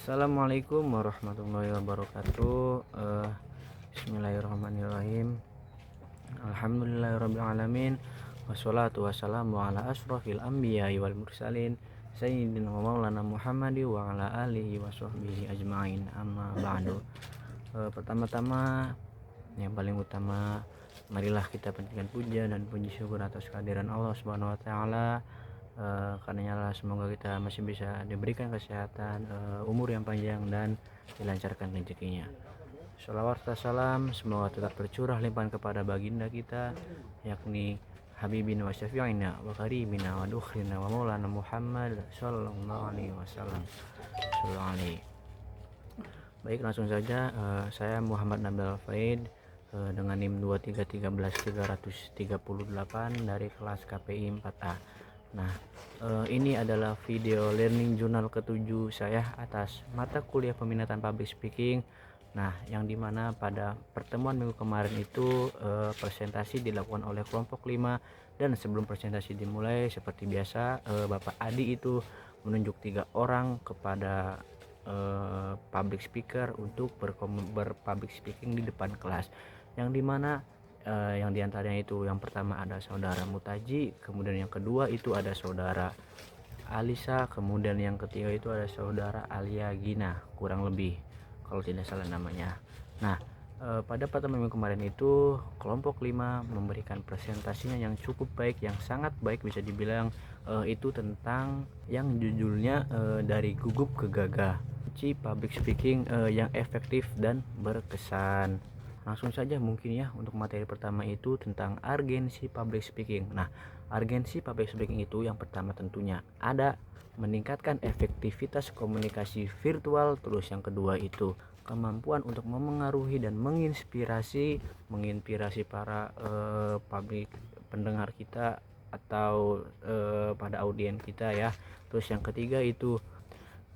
Assalamualaikum warahmatullahi wabarakatuh. Bismillahirrahmanirrahim. Alhamdulillahirrabbilalamin. Wassalatu wassalamu ala asrofil anbiya'i wal mursalin Sayyidina wa maulana Muhammadi wa ala alihi wa sahbihi ajma'in, amma ba'du. Pertama-tama, yang paling utama, marilah kita panjatkan puja dan puji syukur atas kehadiran Allah Subhanahu wa taala. Karenanya semoga kita masih bisa diberikan kesehatan, umur yang panjang, dan dilancarkan rezekinya. Shalawat dan salam semoga tetap tercurah limpahan kepada baginda kita, yakni Habibina wa syafi'ina wa karibina wa dukhrina wa maulana Muhammad sallallahu alaihi wasallam. Baik, langsung saja. Saya Muhammad Nabil Faid, dengan NIM 2313338 dari kelas KPI 4A. Nah, ini adalah video learning journal ke-7 saya atas mata kuliah peminatan public speaking. Nah, yang dimana pada pertemuan minggu kemarin itu presentasi dilakukan oleh kelompok 5, dan sebelum presentasi dimulai seperti biasa, Bapak Adi itu menunjuk 3 orang kepada public speaker untuk berpublic speaking di depan kelas, yang dimana yang diantaranya itu yang pertama ada saudara Mutaji, kemudian yang kedua itu ada saudara Alisa, kemudian yang ketiga itu ada saudara Alia Gina, kurang lebih kalau tidak salah namanya. Nah, pada pertemuan kemarin itu kelompok 5 memberikan presentasinya yang cukup baik, yang sangat baik bisa dibilang, itu tentang yang judulnya dari gugup ke gagah, public speaking yang efektif dan berkesan. Langsung saja mungkin ya, untuk materi pertama itu tentang urgensi public speaking. Nah, urgensi public speaking itu yang pertama tentunya ada meningkatkan efektivitas komunikasi virtual, terus yang kedua itu kemampuan untuk memengaruhi dan menginspirasi para public pendengar kita atau pada audiens kita ya. Terus yang ketiga itu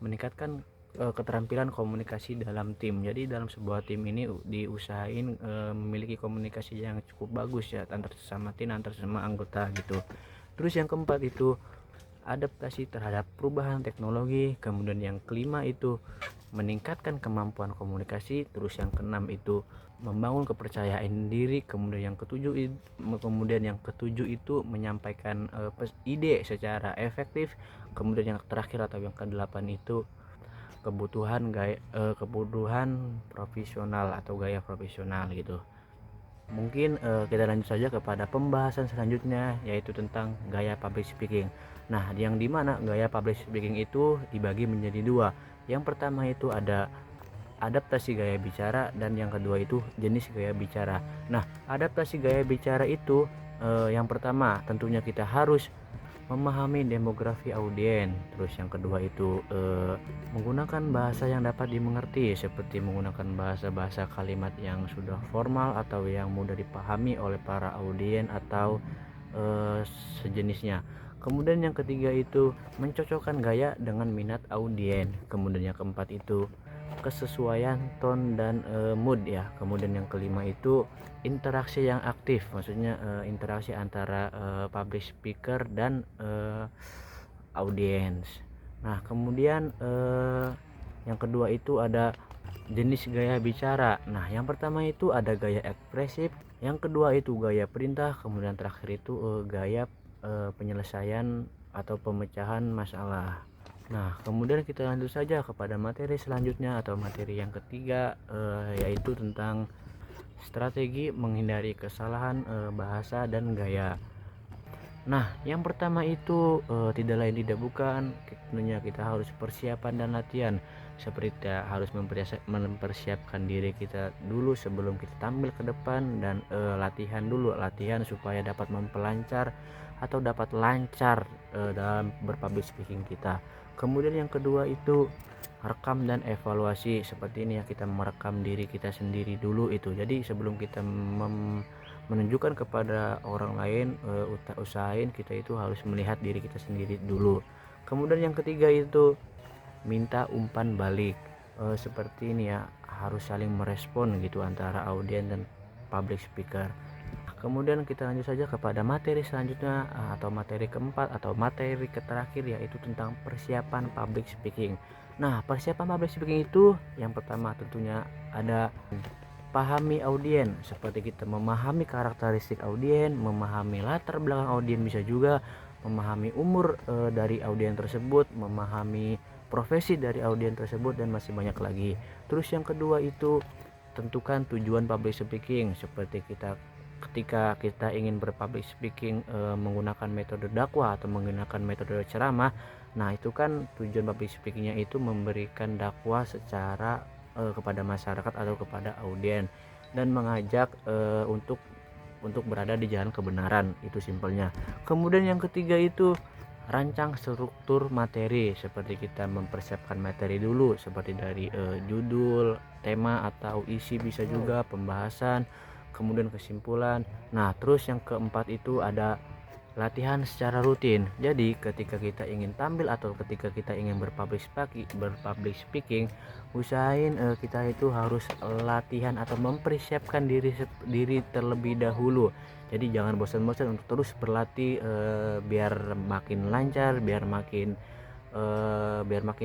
meningkatkan keterampilan komunikasi dalam tim. Jadi dalam sebuah tim ini diusahain memiliki komunikasi yang cukup bagus ya, antar sesama tim, antar sesama anggota gitu. Terus yang keempat itu adaptasi terhadap perubahan teknologi. Kemudian yang kelima itu meningkatkan kemampuan komunikasi. Terus yang keenam itu membangun kepercayaan diri. Kemudian yang ketujuh itu menyampaikan ide secara efektif. Kemudian yang terakhir atau yang kedelapan itu kebutuhan profesional atau gaya profesional gitu. Mungkin kita lanjut saja kepada pembahasan selanjutnya, yaitu tentang gaya public speaking. Nah, yang dimana gaya public speaking itu dibagi menjadi 2. Yang pertama itu ada adaptasi gaya bicara, dan yang kedua itu jenis gaya bicara. Nah, adaptasi gaya bicara itu yang pertama tentunya kita harus memahami demografi audiens. Terus yang kedua itu menggunakan bahasa yang dapat dimengerti, seperti menggunakan bahasa kalimat yang sudah formal atau yang mudah dipahami oleh para audiens atau sejenisnya. Kemudian yang ketiga itu mencocokkan gaya dengan minat audiens. Kemudian yang keempat itu kesesuaian tone dan mood ya. Kemudian yang kelima itu interaksi yang aktif, maksudnya interaksi antara public speaker dan audiens. Nah, kemudian yang kedua itu ada jenis gaya bicara. Nah, yang pertama itu ada gaya ekspresif, yang kedua itu gaya perintah, kemudian terakhir itu gaya penyelesaian atau pemecahan masalah. Nah, kemudian kita lanjut saja kepada materi selanjutnya atau materi yang ketiga, yaitu tentang strategi menghindari kesalahan bahasa dan gaya. Nah, yang pertama itu tidak lain tidak bukan, tentunya kita harus persiapan dan latihan. Seperti kita harus mempersiapkan diri kita dulu sebelum kita tampil ke depan, dan latihan supaya dapat memperlancar atau dapat lancar dalam berpublic speaking kita. Kemudian yang kedua itu rekam dan evaluasi. Seperti ini ya, kita merekam diri kita sendiri dulu itu. Jadi sebelum kita menunjukkan kepada orang lain, usahain kita itu harus melihat diri kita sendiri dulu. Kemudian yang ketiga itu minta umpan balik. Seperti ini ya, harus saling merespon gitu antara audiens dan public speaker. Kemudian kita lanjut saja kepada materi selanjutnya atau materi keempat atau materi terakhir, yaitu tentang persiapan public speaking. Nah, persiapan public speaking itu yang pertama tentunya ada pahami audien, seperti kita memahami karakteristik audien, memahami latar belakang audien, bisa juga memahami umur dari audien tersebut, memahami profesi dari audien tersebut, dan masih banyak lagi. Terus yang kedua itu tentukan tujuan public speaking, seperti ketika kita ingin berpublic speaking menggunakan metode dakwah atau menggunakan metode ceramah. Nah, itu kan tujuan public speakingnya itu memberikan dakwah secara kepada masyarakat atau kepada audien, dan mengajak untuk berada di jalan kebenaran, itu simpelnya. Kemudian yang ketiga itu rancang struktur materi, seperti kita mempersiapkan materi dulu, seperti dari judul, tema atau isi, bisa juga pembahasan, kemudian kesimpulan. Nah, terus yang keempat itu ada latihan secara rutin. Jadi ketika kita ingin tampil atau ketika kita ingin berpublic speaking, usahain kita itu harus latihan atau mempersiapkan diri terlebih dahulu. Jadi jangan bosan-bosan untuk terus berlatih biar makin lancar, biar makin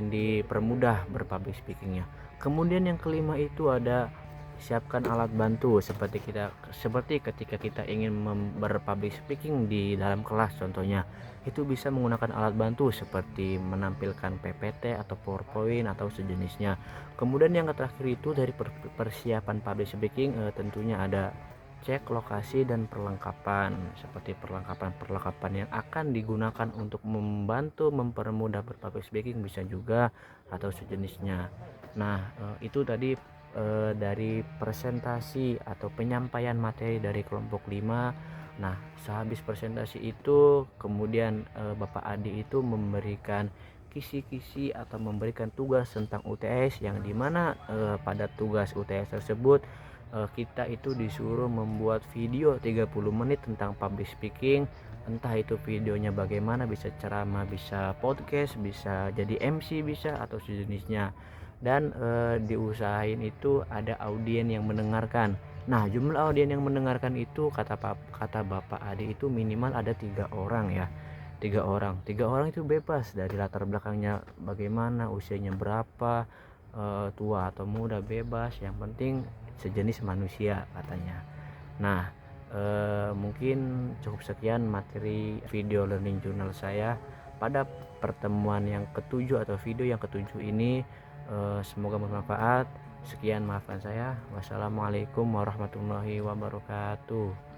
dipermudah berpublic speakingnya. Kemudian yang kelima itu ada siapkan alat bantu, seperti ketika kita ingin berpublic speaking di dalam kelas contohnya, itu bisa menggunakan alat bantu seperti menampilkan PPT atau PowerPoint atau sejenisnya. Kemudian yang terakhir itu dari persiapan public speaking tentunya ada cek lokasi dan perlengkapan, seperti perlengkapan yang akan digunakan untuk membantu mempermudah berpublic speaking, bisa juga atau sejenisnya. Nah, itu tadi dari presentasi atau penyampaian materi dari kelompok 5. Nah, sehabis presentasi itu kemudian Bapak Adi itu memberikan kisi-kisi atau memberikan tugas tentang UTS, yang dimana pada tugas UTS tersebut kita itu disuruh membuat video 30 menit tentang public speaking. Entah itu videonya bagaimana, bisa ceramah, bisa podcast, bisa jadi MC, bisa atau sejenisnya. Dan diusahain itu ada audien yang mendengarkan. Nah, jumlah audien yang mendengarkan itu kata Bapak Adi itu minimal ada 3 orang ya. Tiga orang itu bebas dari latar belakangnya bagaimana, usianya berapa, tua atau muda, bebas, yang penting sejenis manusia katanya. Nah, mungkin cukup sekian materi video learning journal saya pada pertemuan yang ketujuh atau video yang ketujuh ini. Semoga bermanfaat. Sekian, maafkan saya. Wassalamualaikum warahmatullahi wabarakatuh.